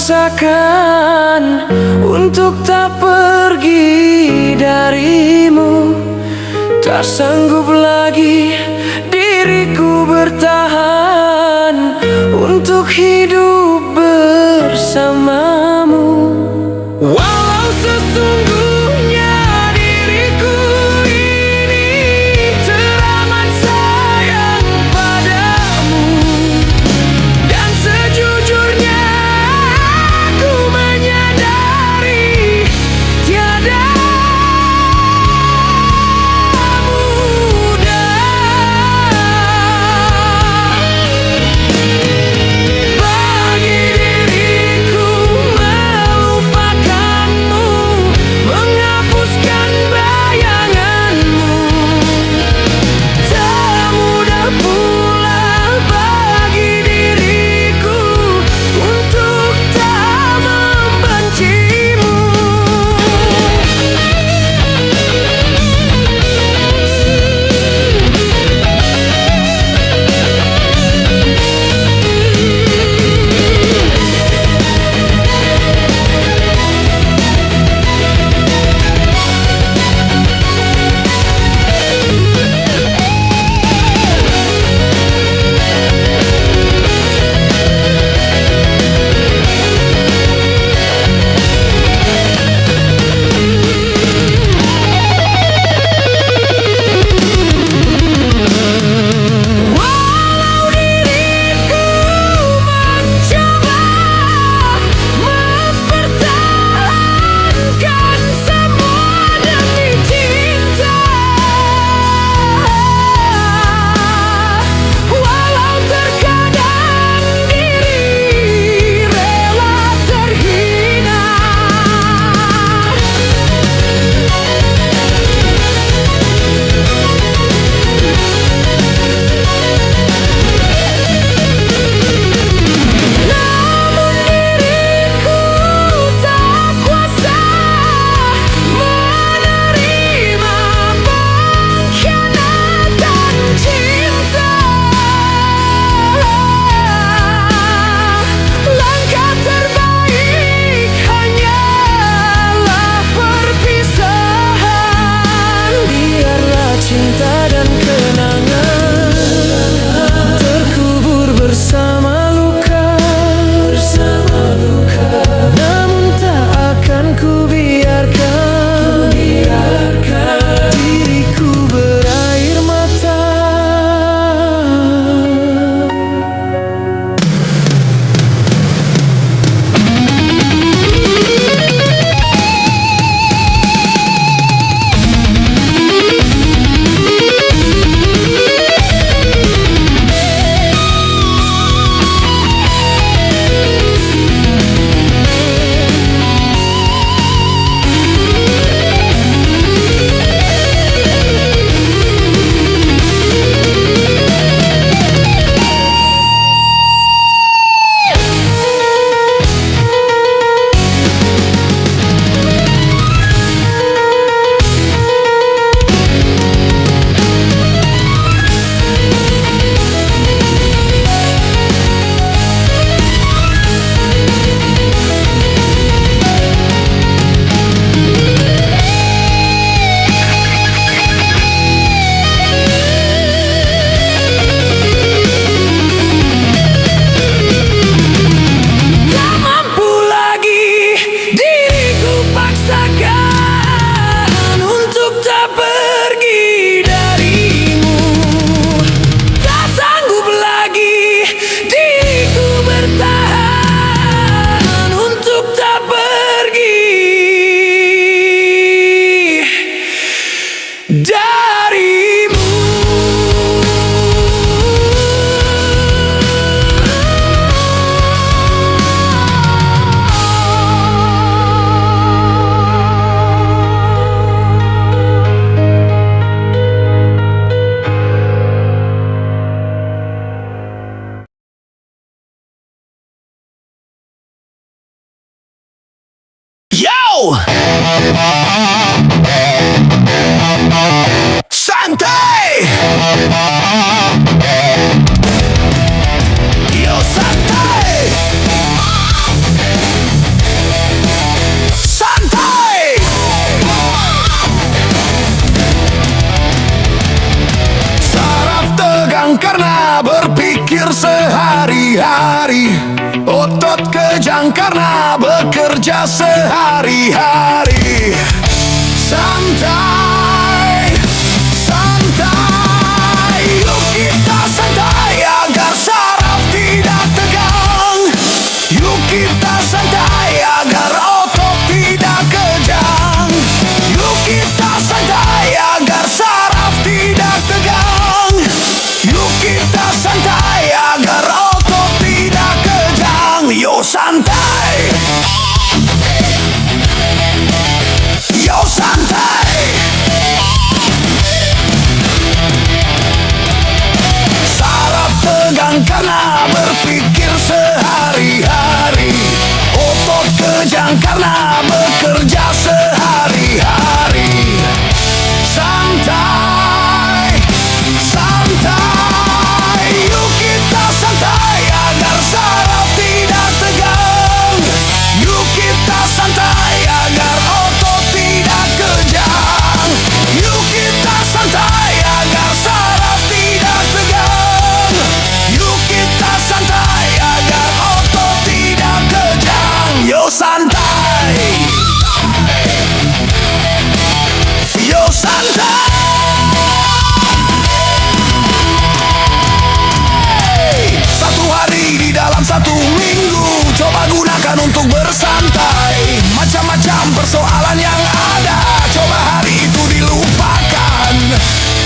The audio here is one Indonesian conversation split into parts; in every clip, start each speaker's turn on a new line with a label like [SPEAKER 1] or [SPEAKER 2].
[SPEAKER 1] paksakan untuk tak pergi darimu. Tak sanggup lagi diriku bertahan untuk hidup bersamamu. Walau sesungguhnya diriku ini teramat sayang padamu, dan sejujurnya aku menyadari tiada
[SPEAKER 2] Santai! Yo santai!
[SPEAKER 1] berpikir sehari-hari, otot kejang karena bekerja sehari-hari. Santai, santai, yuk kita santai agar saraf tidak tegang. Yuk kita santai agar otot tidak kejang. Yuk kita santai agar saraf tidak tegang. Yuk kita santai agar otot tidak kejang. Yuk santai, yuk santai. Saraf tegang karena berpikir sehari-hari, otot kejang karena bekerja sehari-hari. Santai, santai, yuk kita santai agar saraf tidak tegang. Yuk kita santai agar otot tidak kejang. Yuk kita santai agar saraf tidak tegang. Yuk kita santai agar otot tidak kejang. Yuk santai, yuk santai. Satu hari di dalam satu minggu, coba gunakan untuk bersantai. Macam-macam persoalan yang ada, coba hari itu dilupakan.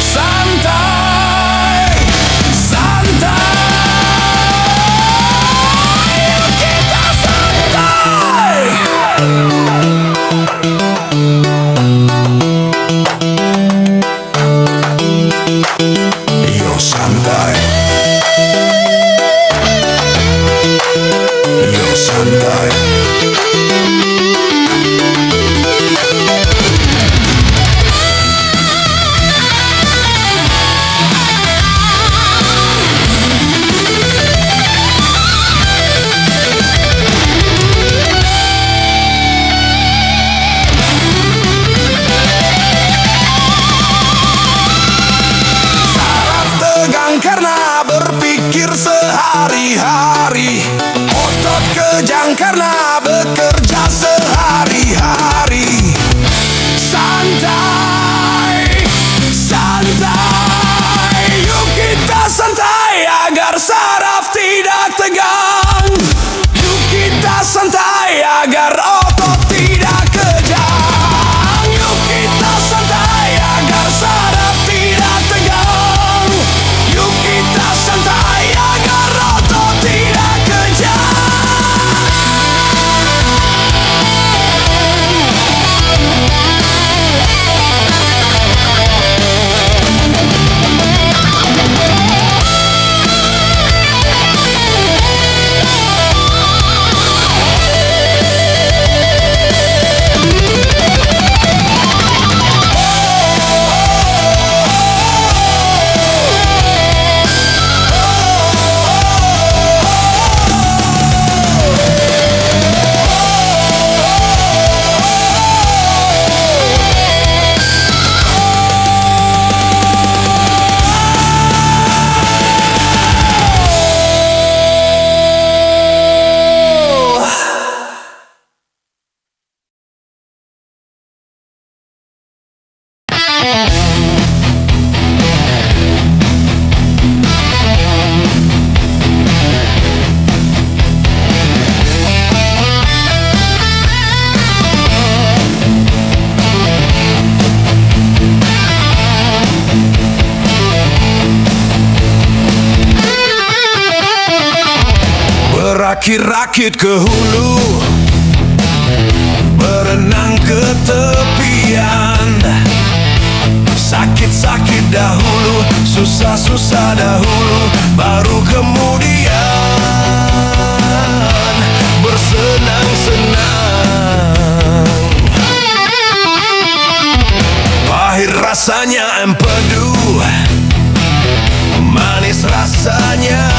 [SPEAKER 1] Santai, santai, yuk kita santai. Yuk santai, yuk santai. Saraf tegang karena berpikir sehari-hari, otot kejang karena bekerja sehari-hari. Santai, santai, yuk kita santai agar saraf tidak tegang. Yuk kita santai agar otot tidak kejang. Yuk kita santai agar saraf tidak tegang. Yuk kita santai agar otot tidak kejang. Berakit-rakit ke hulu, berenang ke tepian. Sakit-sakit dahulu, susah-susah dahulu, baru kemudian bersenang-senang. Pahit rasanya empedu, manis rasanya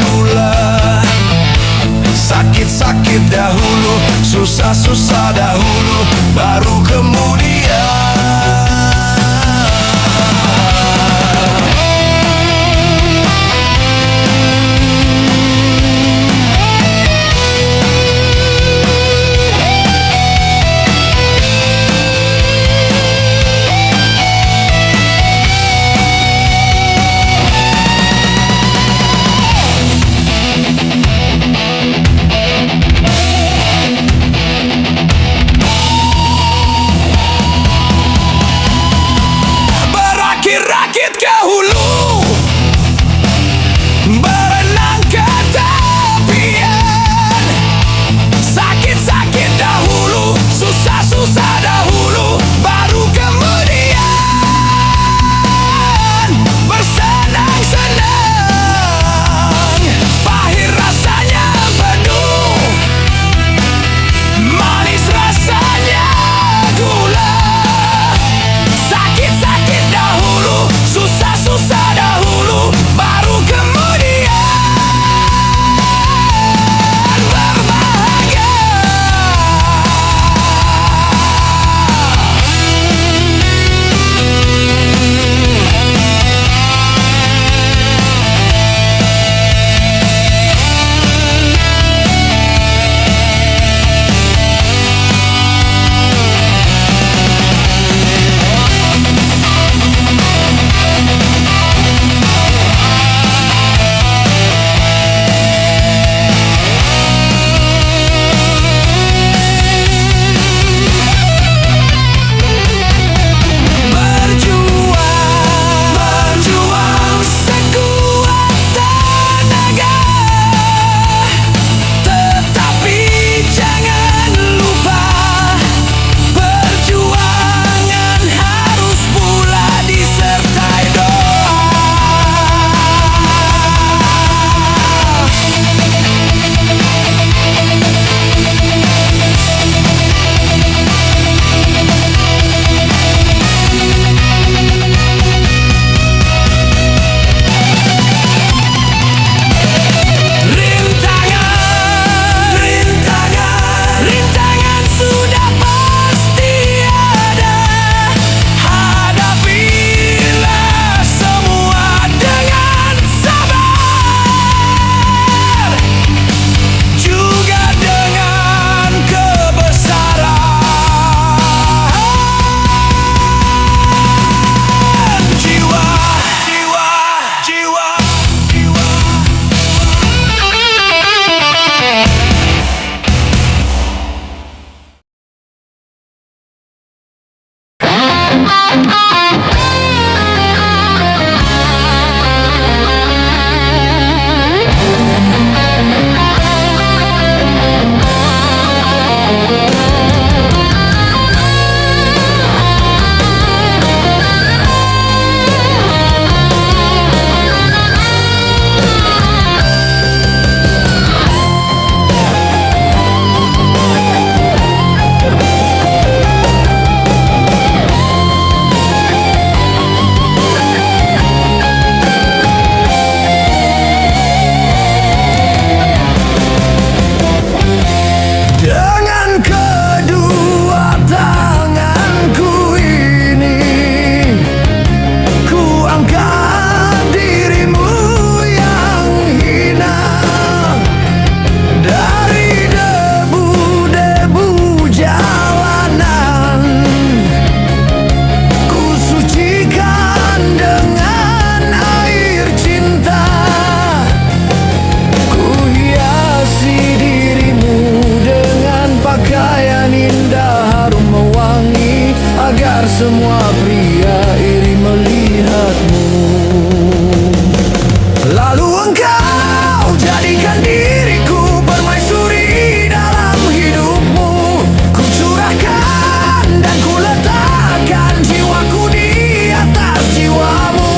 [SPEAKER 1] gula. Sakit-sakit dahulu, susah-susah dahulu, baru kemudian semua pria iri melihatmu. Lalu engkau jadikan diriku permaisuri dalam hidupmu. Ku curahkan dan ku letakkan jiwaku di atas jiwamu.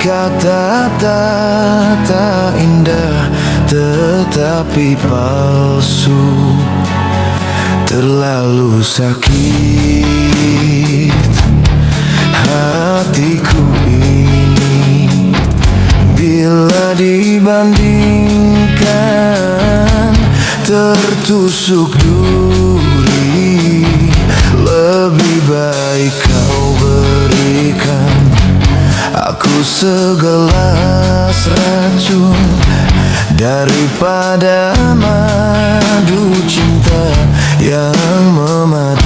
[SPEAKER 2] Kata-kata indah tetapi palsu, terlalu sakit hatiku ini bila dibandingkan tertusuk duri. Lebih baik kau berikan aku segelas racun daripada madu cinta yang mematikan.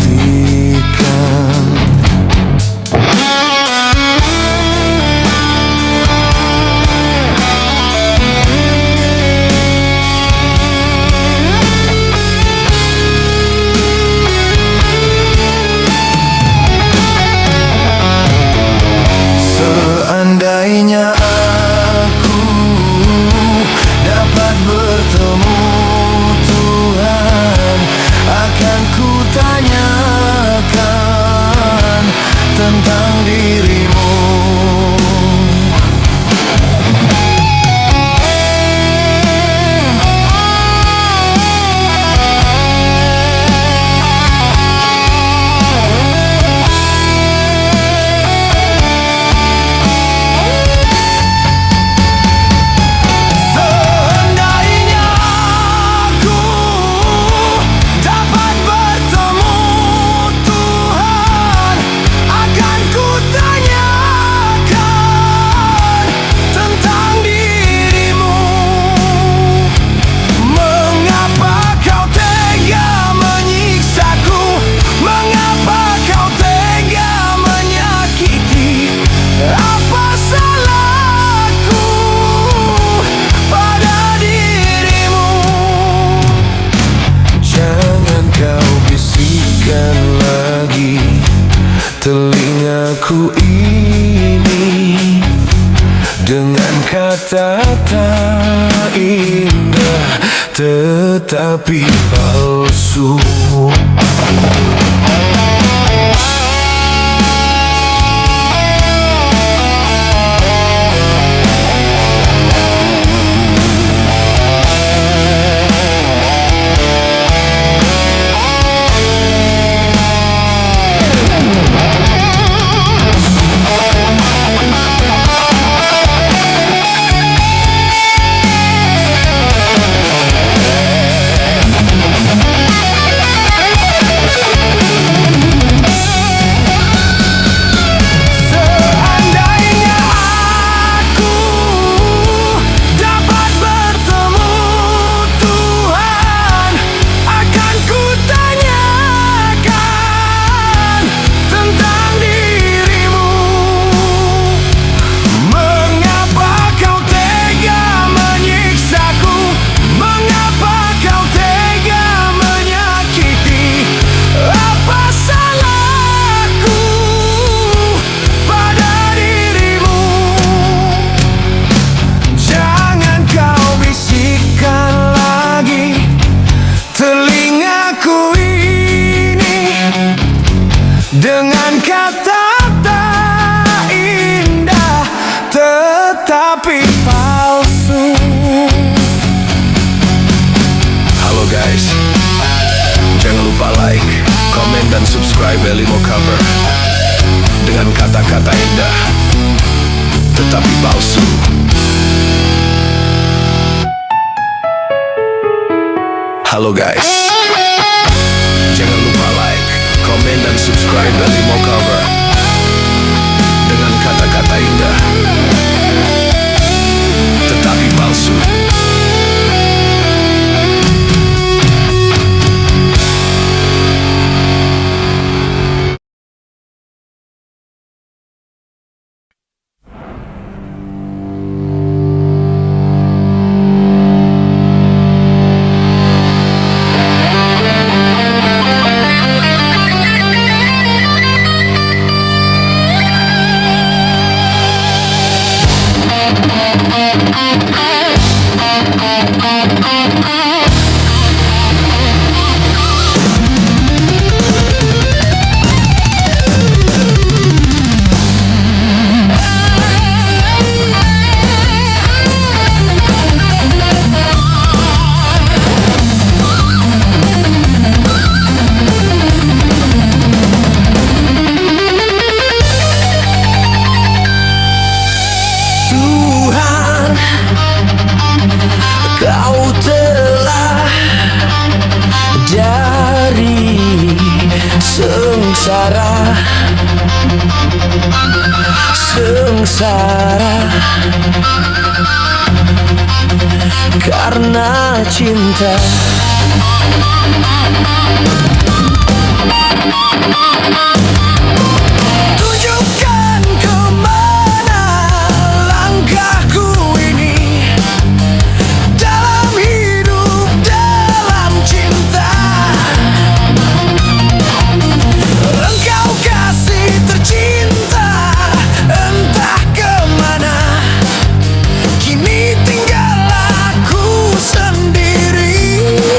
[SPEAKER 2] telingaku ini dengan kata-kata indah tetapi palsu. Dengan kata-kata indah tetapi palsu.
[SPEAKER 1] Halo guys, jangan lupa like, komen dan subscribe Elimo Cover. Dengan kata-kata indah tetapi palsu. Halo guys, jangan lupa like, komen dan subscribe Elimo Cover. Dengan kata-kata indah tetapi palsu.
[SPEAKER 2] Kau telah dari sengsara karena cinta. Tunjukkan kemana langkahku ini dalam hidup, dalam cinta. Engkau kasih tercinta, entah kemana kini tinggal aku sendiri.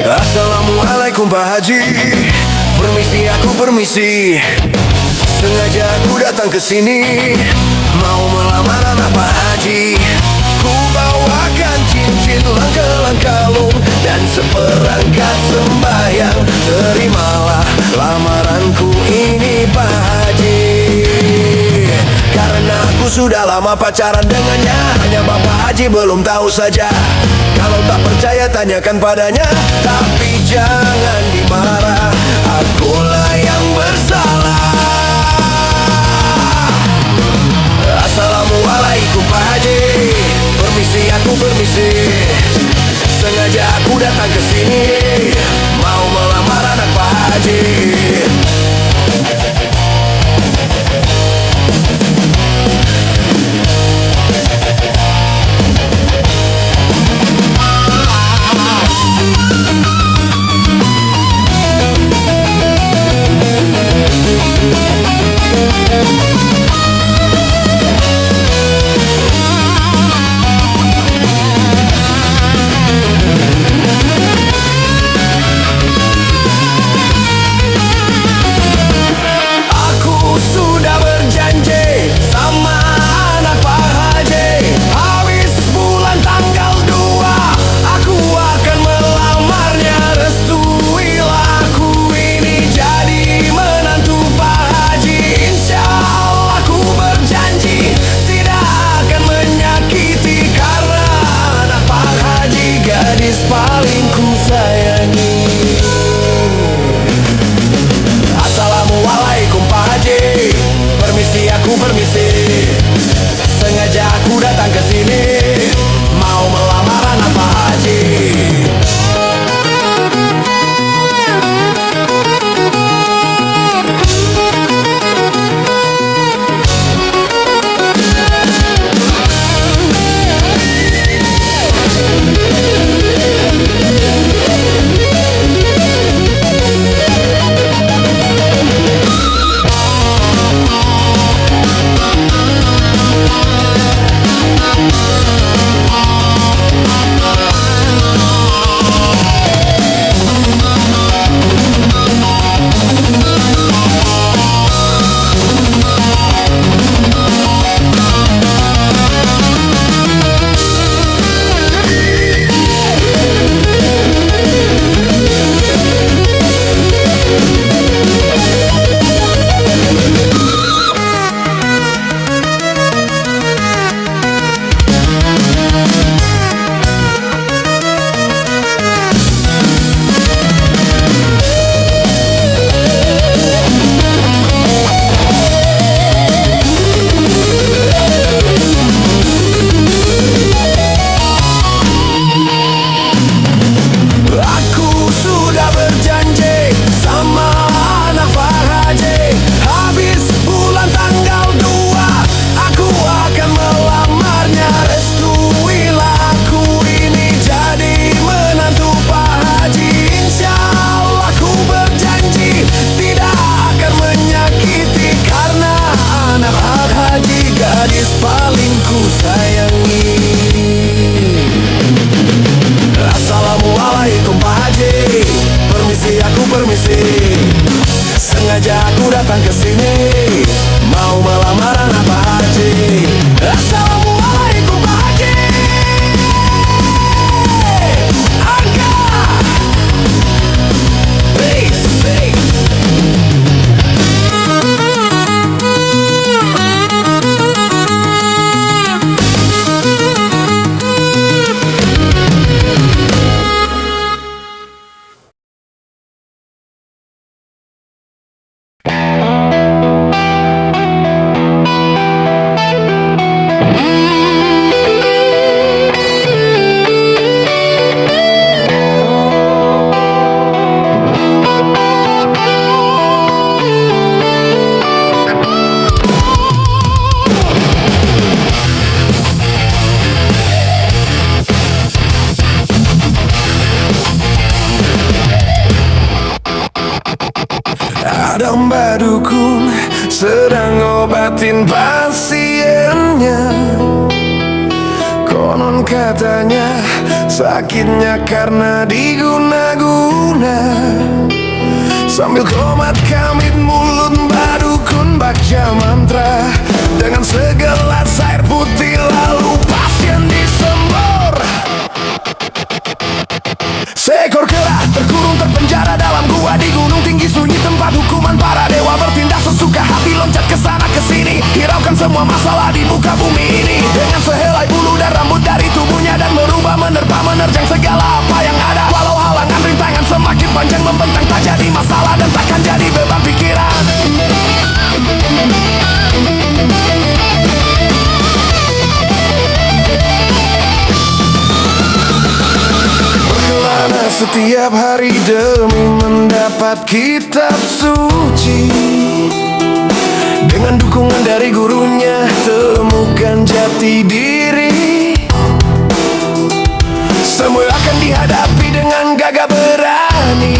[SPEAKER 2] Assalamualaikum Pak Haji, permisi aku permisi. Sengaja aku datang ke sini mau melamar anak Pak Haji. Ku bawakan cincin lang kalung dan seperangkat sembahyang. Terimalah lamaranku ini Pak Haji. Karena aku sudah lama pacaran dengannya, hanya Bapak Haji belum tahu saja. Kalau tak percaya tanyakan padanya, tapi jangan dimarah, akulah yang bersalah. Assalamualaikum Pak Haji, permisi aku permisi. Sengaja aku datang ke sini mau melamar anak Pak Haji. Ada mbak dukun sedang ngobatin pasiennya. Konon katanya sakitnya karena diguna-guna. Sambil komat kamit mulut mbak dukun baca mantra dengan segelas air putih, lalu pasien disembur. Seekor kera terkurung terpenjara dalam gua di gunung tinggi sunyi, tempat hukuman para dewa bertindak sesuka hati, loncat ke sana ke sini, hiraukan semua masalah di muka bumi ini dengan sehelai bulu dan rambut dari tubuhnya, dan merubah menerpa menerjang segala apa yang ada. Walau halangan rintangan semakin panjang membentang, tak jadi masalah dan takkan jadi beban pikiran. Setiap hari demi mendapat kitab suci, dengan dukungan dari gurunya temukan jati diri. Semua akan dihadapi dengan gagah berani,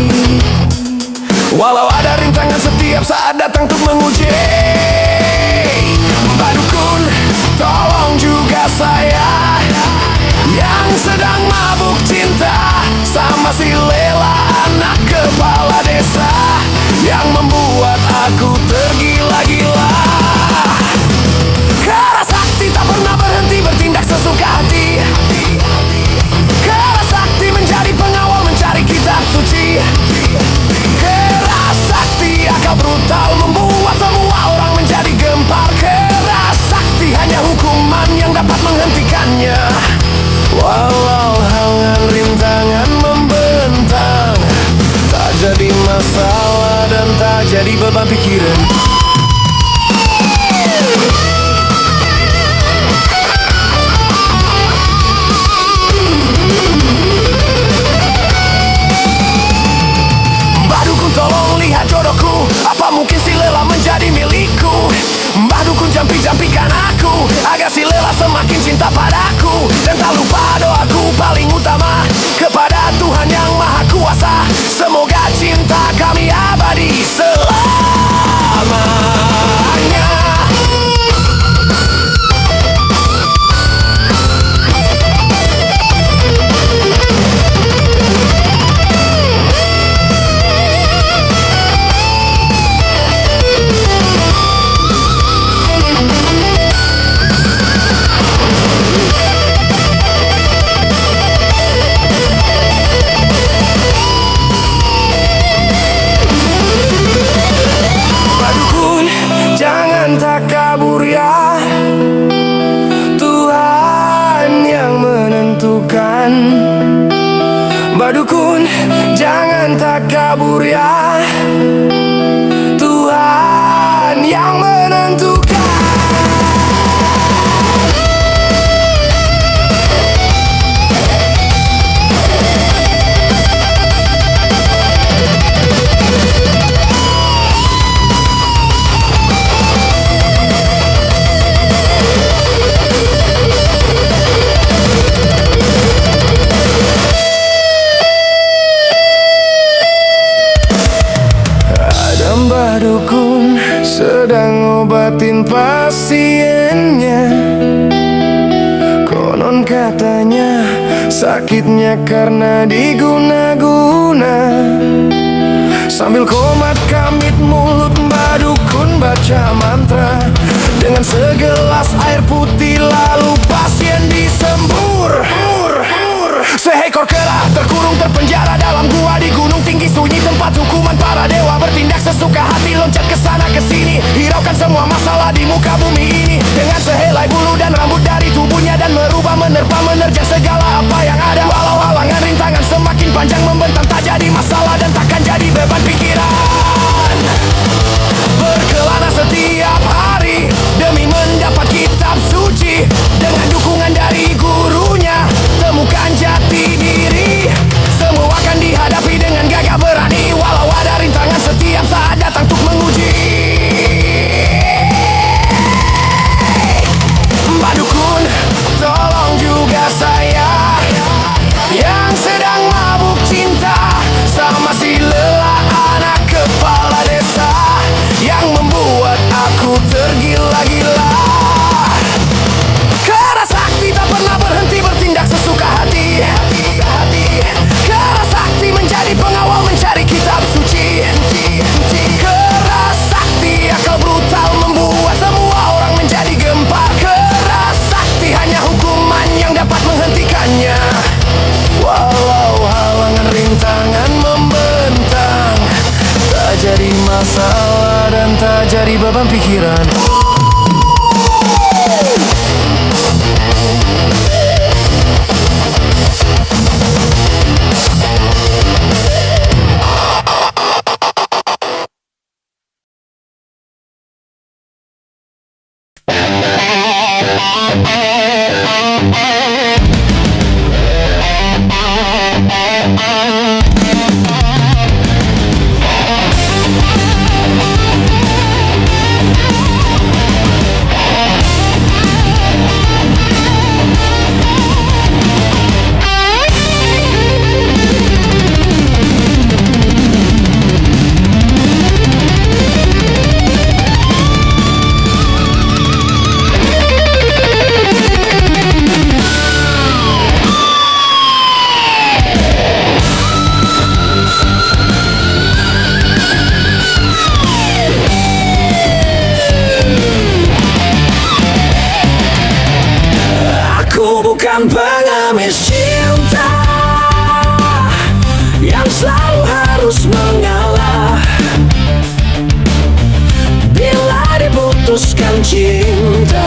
[SPEAKER 2] walau ada rintangan setiap saat datang untuk menguji. Mbak dukun, tolong juga saya yang sedang mabuk cinta sama si Lela, anak kepala desa yang membuat aku tergila-gila. Kera sakti tak pernah berhenti bertindak sesuka hati. Kera sakti menjadi pengawal mencari kitab suci. Kera sakti akal brutal membuat semua orang menjadi gempar. Kera sakti hanya hukuman yang dapat menghentikannya. Walau halangan rintangan membentang, tak jadi masalah dan tak jadi beban pikiran. Mbak dukun tolong lihat jodohku, apa mungkin si Lela menjadi milikku? Mbak dukun jampi-jampikan aku agar si Lela semakin cinta padaku, dan tak lupa doaku paling utama kepada Tuhan yang Maha Kuasa. Semoga cinta kami abadi selamanya. Tak kabur ya, Tuhan yang menentukan. Mbak dukun, jangan tak kabur ya, Tuhan yang menentukan. Mbak dukun sedang ngobatin pasiennya. Konon katanya sakitnya karena diguna-guna. Sambil komat kamit mulut mbak dukun baca mantra dengan segelas air putih, lalu pasien disembur. Seekor kera terkurung terpenjara dalam gua di gunung tinggi sunyi, tempat hukuman para dewa bertindak sesuka hati, loncat ke sana ke sini, hiraukan semua masalah di muka bumi ini dengan sehelai bulu dan rambut dari tubuhnya, dan merubah menerpa menerjang segala apa yang ada. Walau halangan rintangan semakin panjang membentang, tak jadi masalah dan takkan jadi beban pikiran. Berkelana setiap hari demi mendapat kitab suci, dengan dukungan dari gurunya temukan jati diri. Semua akan dihadapi dengan gagah berani, walau ada rintangan setiap saat datang untuk menguji. Mbak dukun, tolong juga saya yang sedang mabuk cinta sama si Lela, anak kepala Aku bukan pengemis cinta yang selalu harus mengalah bila diputuskan cinta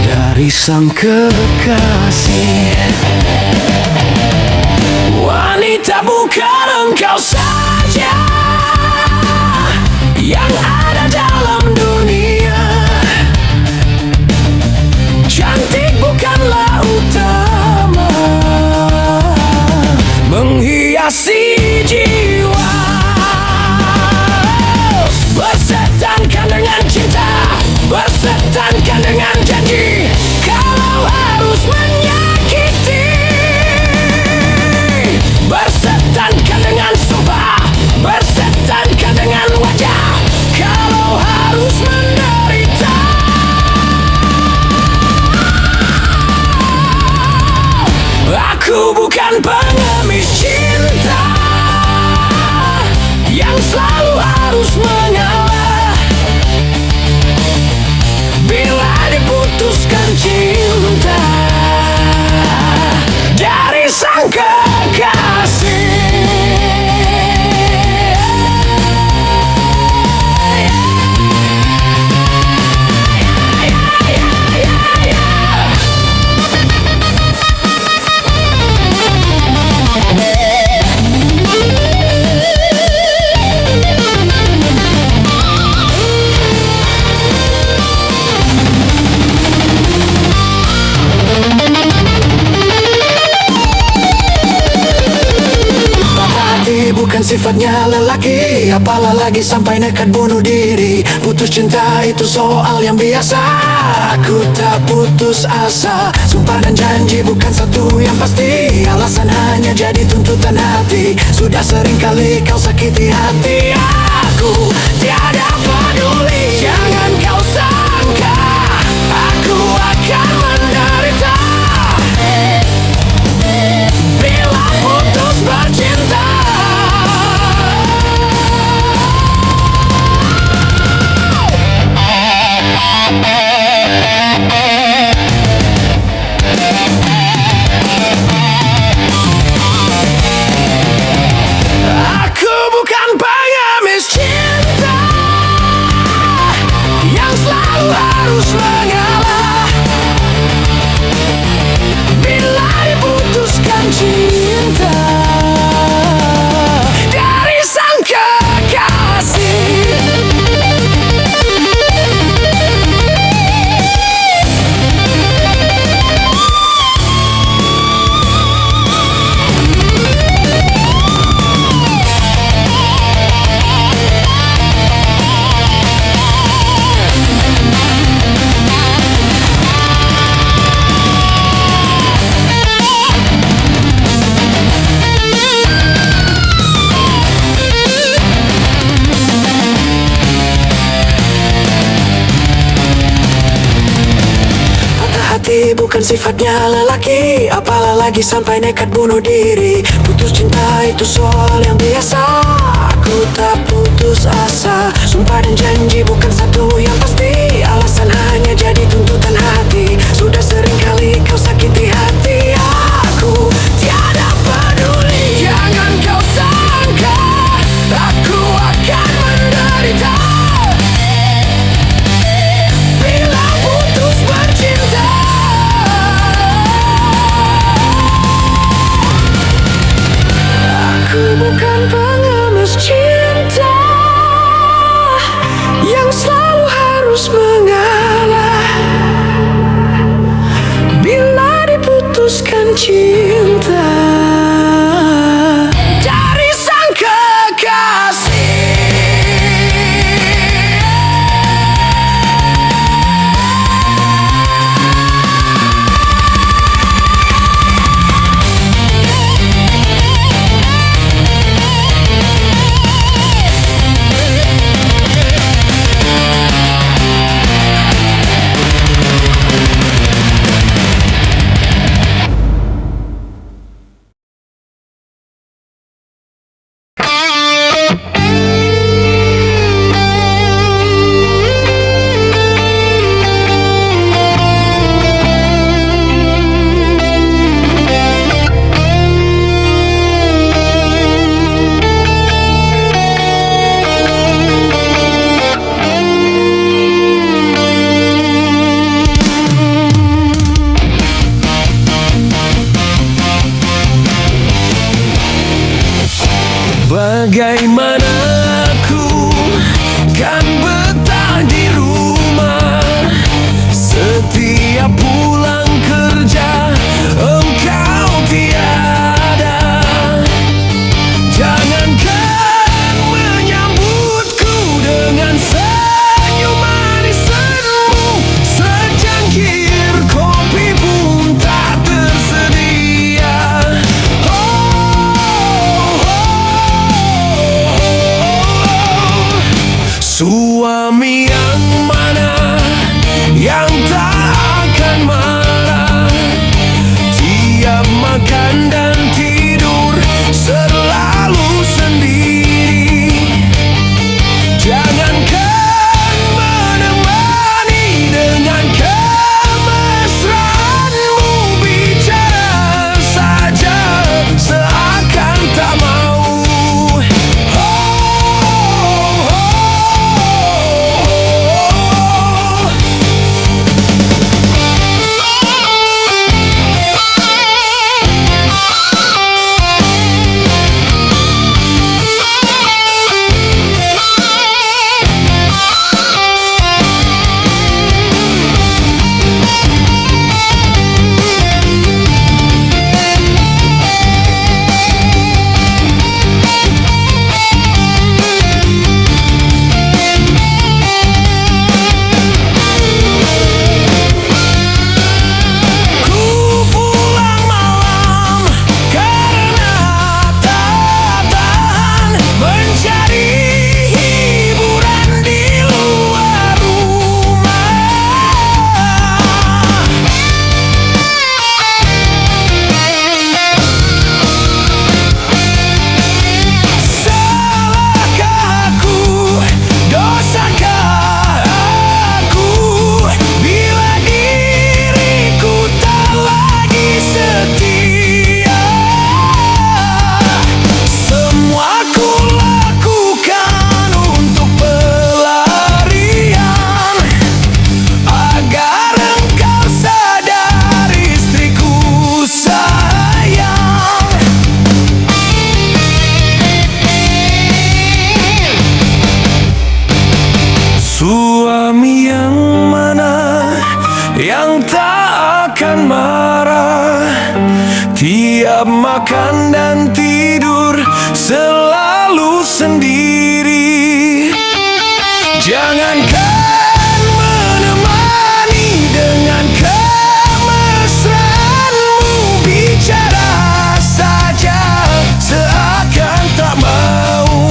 [SPEAKER 2] dari sang kekasih. Wanita bukan engkau saja yang ada dalam dunia. Cantik bukanlah utama menghiasi jiwa. Bersetankan dengan cinta, bersetankan dengan janji. Kalau harus menyakiti, bersetankan dengan sumpah, bersetankan dengan wajah. Kalau harus menderita, aku bukan pengemis cinta yang selalu harus mengalah bila diputuskan cinta dari sang kekasih. Bukan sifatnya lelaki, apalah lagi sampai nekat bunuh diri. Putus cinta itu soal yang biasa. Aku tak putus asa. Sumpah dan janji bukan satu yang pasti. Alasan hanya jadi tuntutan hati. Sudah sering kali kau sakiti hati aku. Tiada peduli, jangan kau sangka aku akan menderita bila putus bercinta. Aku bukan pengemis cinta yang selalu harus mengalah bila diputuskan cinta dari sang kekasih. Bukan sifatnya lelaki, apalah lagi sampai nekat bunuh diri. Putus cinta itu soal yang biasa. Aku tak putus asa. Sumpah dan janji bukan satu yang pasti. Alasan hanya jadi tuntutan hati. Sudah sering kali kau sakiti hati aku. Tiada peduli, jangan kau sangka aku akan menderita bila putus bercinta. Aku bukan pengemis cinta yang
[SPEAKER 1] yang tak akan marah. Tiap makan dan tidur selalu sendiri. Jangankan menemani dengan kemesraanmu, bicara saja seakan tak mau.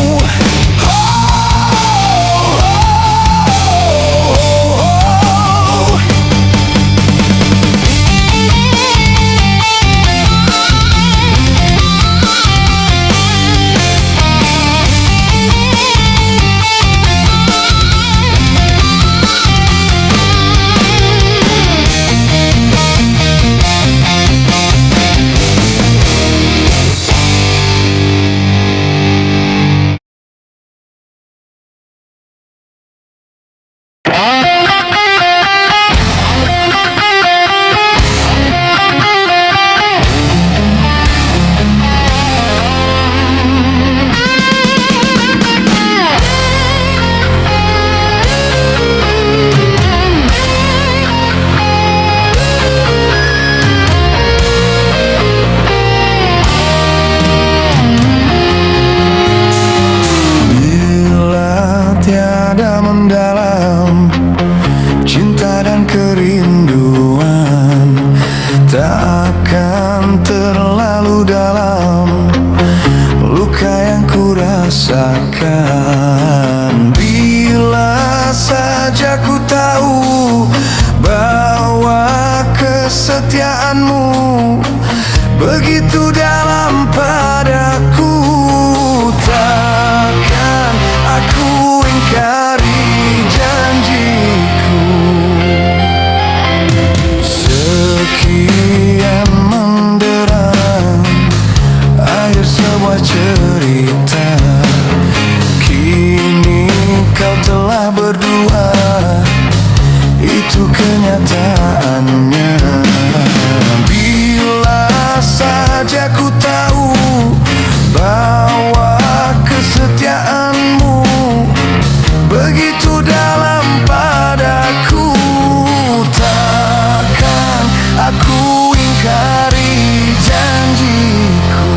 [SPEAKER 1] Tiada mendalam cinta dan kerinduan, tak akan terlalu dalam luka yang ku rasakan. Bila saja ku tahu bahwa kesetiaanmu begitu dalam padaku, takkan aku ingkari janjiku. Sekian menderang akhir sebuah cerita, kini kau telah berdua, itu kenyataannya. Bila saja ku tahu bahwa kesetiaanmu begitu dalam padaku, takkan aku ingkari janjiku.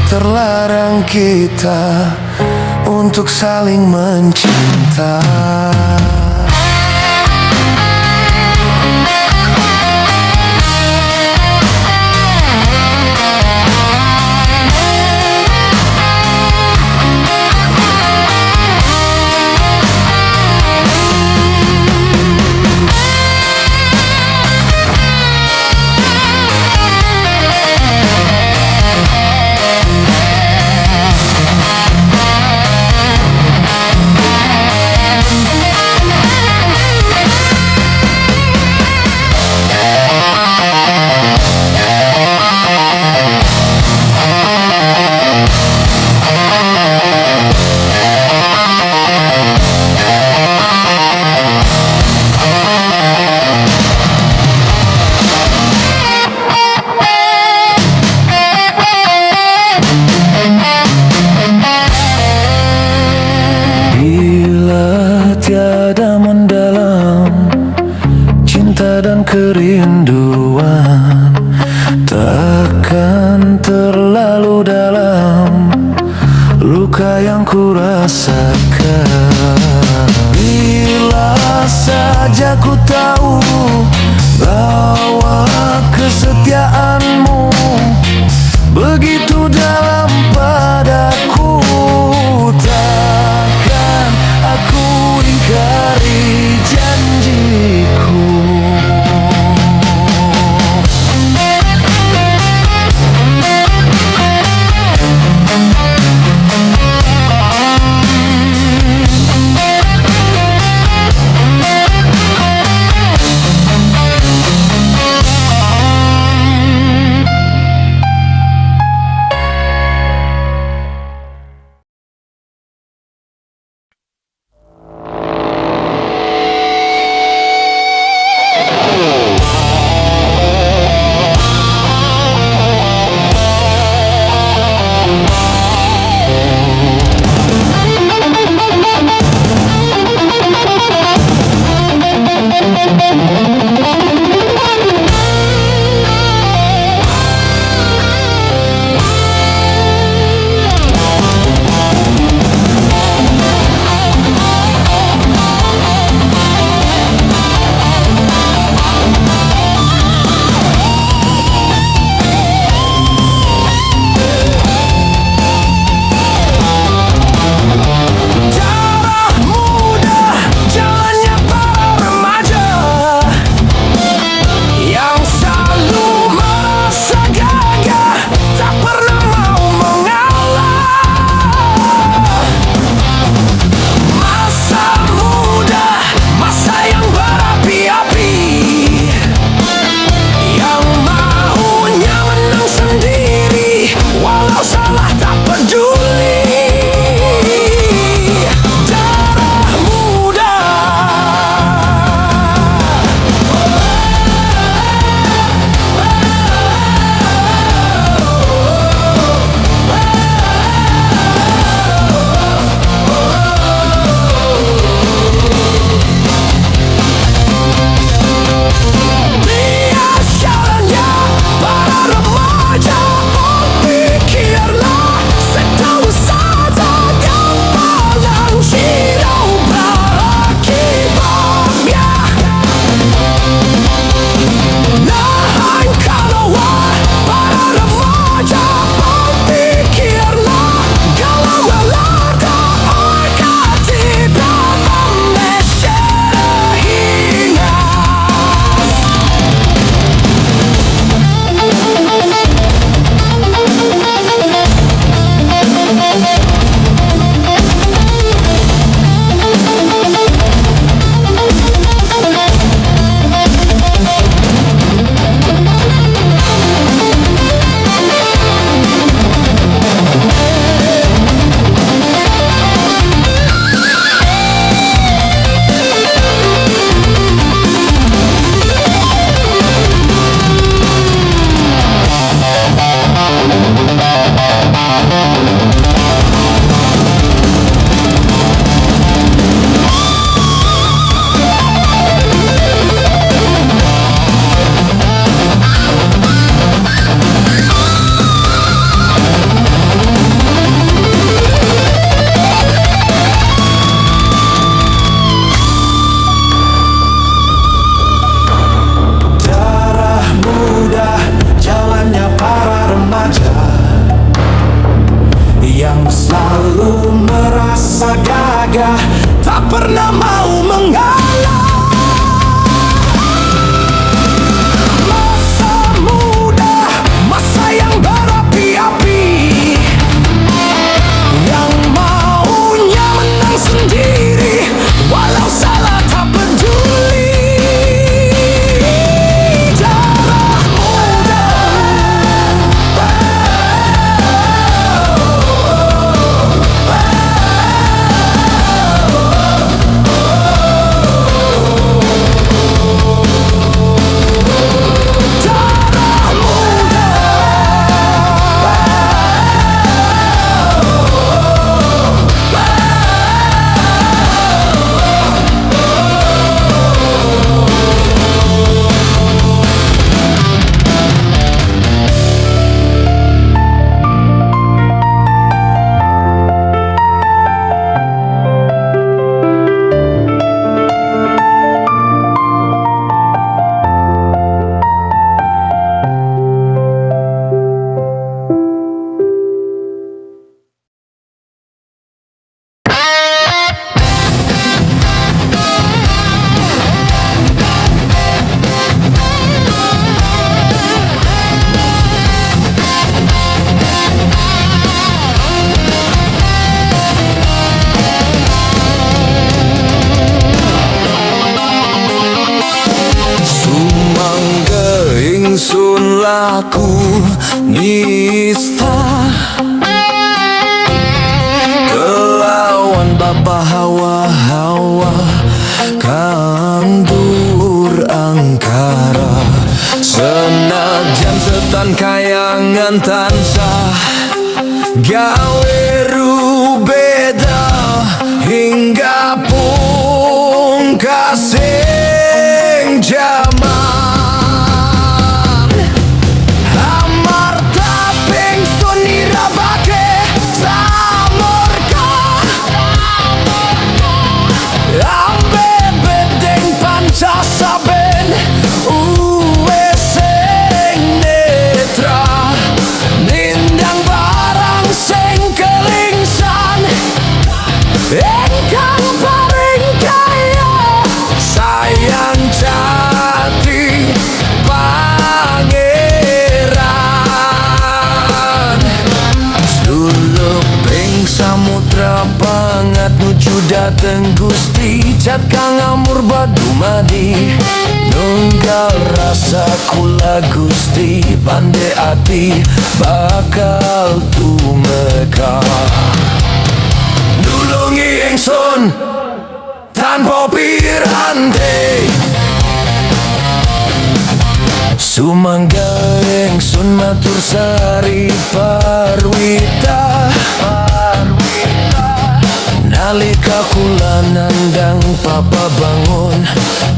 [SPEAKER 1] Terlarang kita untuk saling mencinta. tiada mendalam cinta dan kerinduan, takkan
[SPEAKER 2] akan terlalu dalam luka yang ku rasakan. Bila saja ku tahu bahwa kesetiaanmu begitu dalam padaku, takkan aku ingkari janjiku.
[SPEAKER 1] ingsun laku nista kelawan Bapak hawa-hawa kang dur angkara. Senajan setan kayangan tansah gawe rubeda hingga pungkasing jaman. Amarta pingsun nirabake samurka ambe bedeng pancasaben uwe sing netra nindang barang sing kelingsan engkang paring kaya sayang jati pangeran. Suluping samudra pangat nuju dateng Gusti jat kang amur badumadi nunggal rasa kula Gusti pande ati bakal tumeka. Nulungi ingsun tanpa piranti sumangga ingsun matur sari parwita nalika kula nandang papa bangun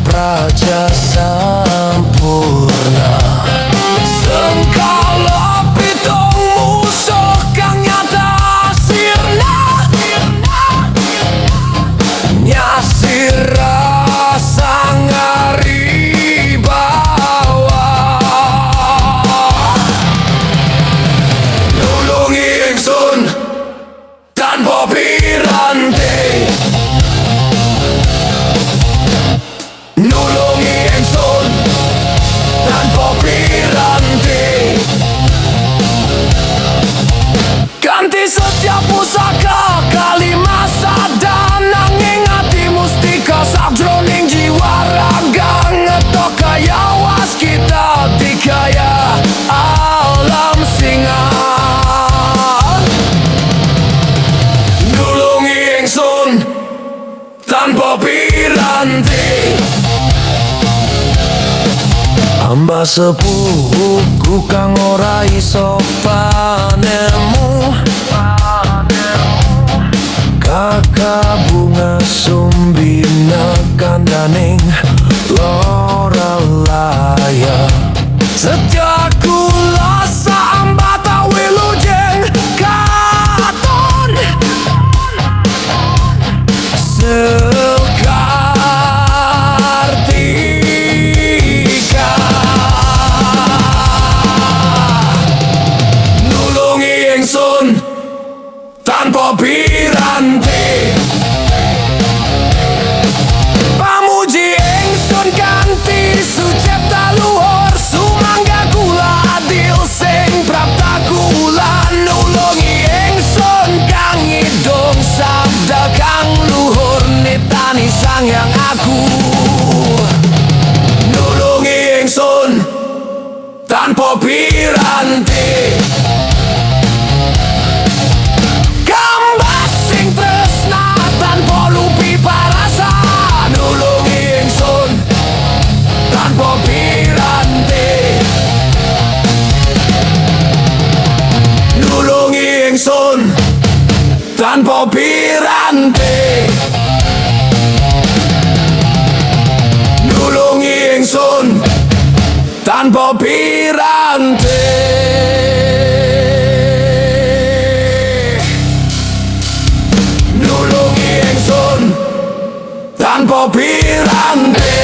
[SPEAKER 1] praja sampurna. Sengkala pitung musuh kang nyata sirna nyasira sangari bawa nulungi ingsun tanpa piranti nulungi ingsun tanpa piranti ganti setiap pusaka kalimat sadar nanging ati mustika sakjroning jiwa raga ngetok kaya was kita dikaya alam singa. Nulungi ingsun tanpa piranti amba sepuh kang ora iso panemu kakak bunga sumbina kandaning lora laya sejak kula sambata wilujeng katon sekartika nulungi ingsun tanpa piranti pamuji ingsun kanthi sucipta luhur sumangga kula adil sing prapta kula nulungi ingsun kang idung sabda kang luhur nitani sang yang aku nulungi ingsun tanpa piranti tanpa piranti nulungi ingsun tanpa piranti nulungi ingsun tanpa piranti